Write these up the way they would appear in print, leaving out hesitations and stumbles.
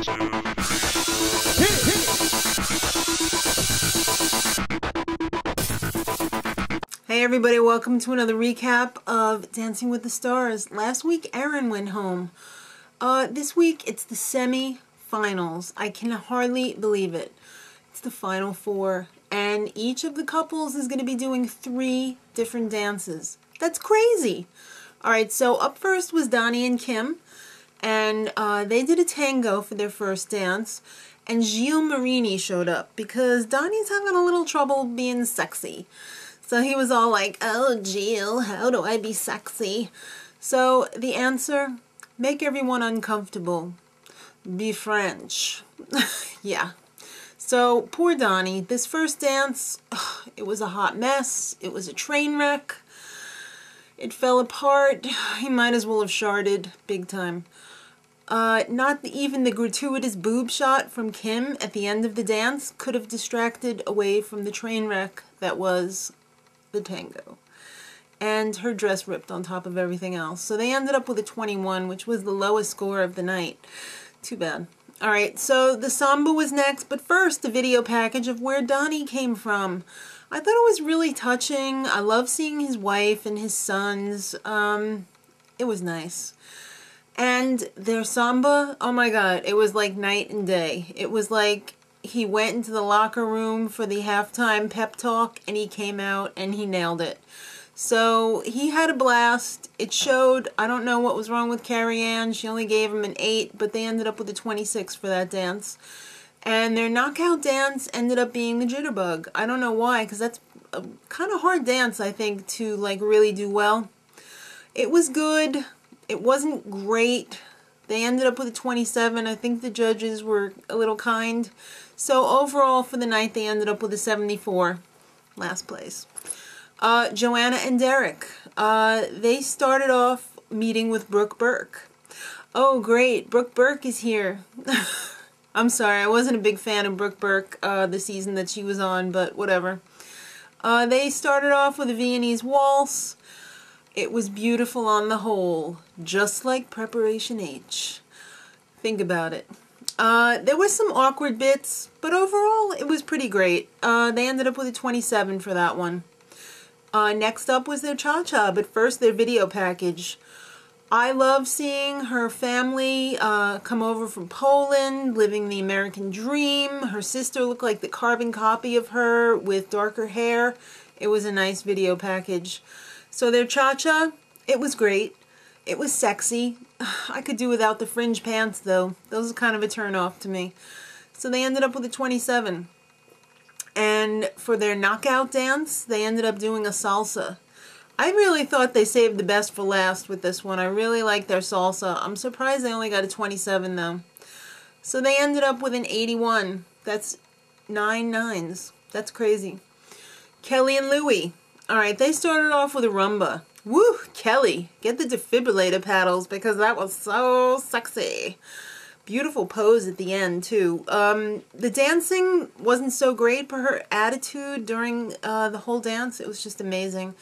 Hey everybody, welcome to another recap of Dancing with the Stars. Last week Erin went home. This week it's the semi-finals. I can hardly believe it. It's the final four, and each of the couples is going to be doing 3 different dances. That's crazy! Alright, so up first was Donny and Kym, and they did a tango for their first dance, and Gibb showed up because Donny's having a little trouble being sexy. So he was all like, oh, Jill, how do I be sexy? So the answer, make everyone uncomfortable. Be French. Yeah. So poor Donny, this first dance, it was a hot mess. It was a train wreck. It fell apart. He might as well have sharded big time. Not even the gratuitous boob shot from Kym at the end of the dance could have distracted away from the train wreck that was the tango. And her dress ripped on top of everything else. So they ended up with a 21, which was the lowest score of the night. Too bad. Alright, so the Samba was next, but first a video package of where Donny came from. I thought it was really touching. I love seeing his wife and his sons. It was nice. And their Samba, oh my god, it was like night and day. It was like he went into the locker room for the halftime pep talk and he came out and he nailed it. So he had a blast. It showed, I don't know what was wrong with Carrie Ann. She only gave him an 8, but they ended up with a 26 for that dance. And their knockout dance ended up being the Jitterbug. I don't know why, because that's a kind of hard dance, I think, to like really do well. It was good. It wasn't great. They ended up with a 27. I think the judges were a little kind. So overall for the night they ended up with a 74. Last place. Joanna and Derek. They started off meeting with Brooke Burke. Oh great, Brooke Burke is here. I'm sorry, I wasn't a big fan of Brooke Burke the season that she was on, but whatever. They started off with a Viennese Waltz. It was beautiful on the whole, just like Preparation H. Think about it. There were some awkward bits, but overall it was pretty great. They ended up with a 27 for that one. Next up was their cha-cha, but first their video package. I love seeing her family come over from Poland, living the American dream. Her sister looked like the carbon copy of her with darker hair. It was a nice video package. So their cha-cha, it was great. It was sexy. I could do without the fringe pants though. Those are kind of a turn off to me. So they ended up with a 27. And for their knockout dance, they ended up doing a salsa. I really thought they saved the best for last with this one. I really like their salsa. I'm surprised they only got a 27 though. So they ended up with an 81. That's 9 nines. That's crazy. Kelly and Louie. Alright, they started off with a Rhumba. Woo! Kelly, get the defibrillator paddles because that was so sexy. Beautiful pose at the end too. The dancing wasn't so great, but her attitude during the whole dance, it was just amazing.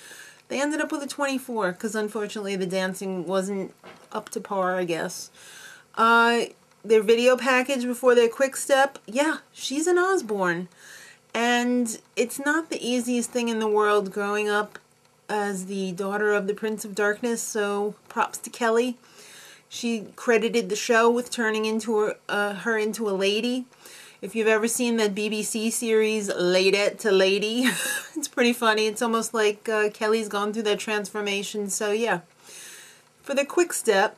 They ended up with a 24 because unfortunately the dancing wasn't up to par, I guess. Their video package before their Quickstep, yeah, she's an Osborne. And it's not the easiest thing in the world growing up as the daughter of the Prince of Darkness, so props to Kelly. She credited the show with turning into her into a lady. If you've ever seen that BBC series, Ladette to Lady, it's pretty funny. It's almost like Kelly's gone through that transformation, so yeah. For the Quickstep,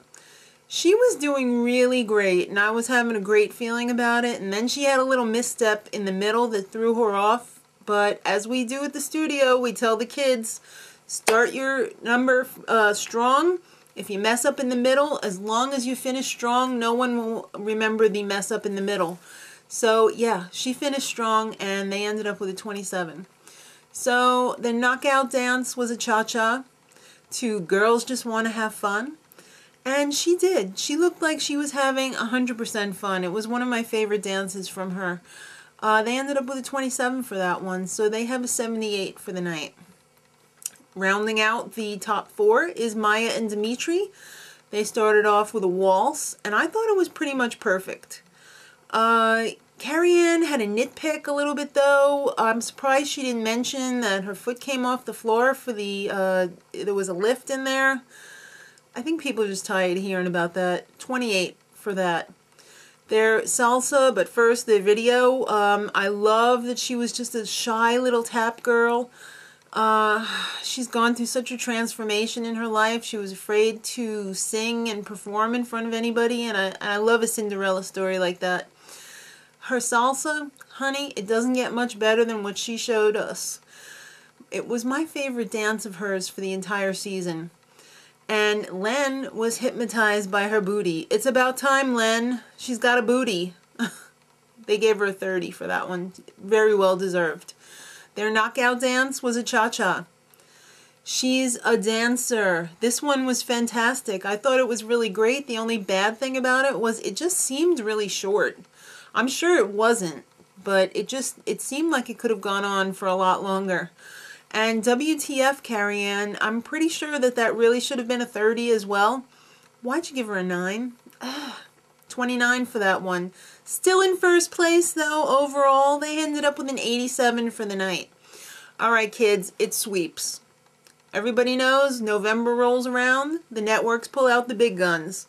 she was doing really great, and I was having a great feeling about it, and then she had a little misstep in the middle that threw her off, but as we do at the studio, we tell the kids, start your number strong. If you mess up in the middle, as long as you finish strong, no one will remember the mess up in the middle. So yeah, she finished strong, and they ended up with a 27. So the knockout dance was a cha-cha to Girls Just Want to Have Fun. And she did. She looked like she was having 100% fun. It was one of my favorite dances from her. They ended up with a 27 for that one, so they have a 78 for the night. Rounding out the top 4 is Mya and Dmitry. They started off with a waltz, and I thought it was pretty much perfect. Carrie-Anne had a nitpick a little bit though. I'm surprised she didn't mention that her foot came off the floor for the, there was a lift in there. I think people are just tired of hearing about that. 28 for that. Their Salsa, but first the video. I love that she was just a shy little tap girl. She's gone through such a transformation in her life. She was afraid to sing and perform in front of anybody, and I love a Cinderella story like that. Her Salsa, honey, it doesn't get much better than what she showed us. It was my favorite dance of hers for the entire season. And Len was hypnotized by her booty. It's about time, Len. She's got a booty. They gave her a 30 for that one. Very well deserved. Their knockout dance was a cha-cha. She's a dancer. This one was fantastic. I thought it was really great. The only bad thing about it was it just seemed really short. I'm sure it wasn't, but it seemed like it could have gone on for a lot longer. And WTF, Carrie-Anne, I'm pretty sure that really should have been a 30 as well. Why'd you give her a 9? 29 for that one. Still in first place, though, overall. They ended up with an 87 for the night. All right, kids, it sweeps. Everybody knows November rolls around, the networks pull out the big guns.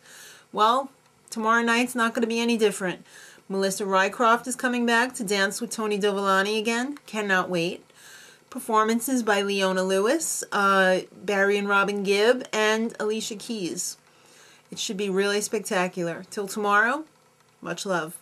Well, tomorrow night's not going to be any different. Melissa Rycroft is coming back to dance with Tony Dovolani again. Cannot wait. Performances by Leona Lewis, Barry and Robin Gibb, and Alicia Keys. It should be really spectacular. Till tomorrow, much love.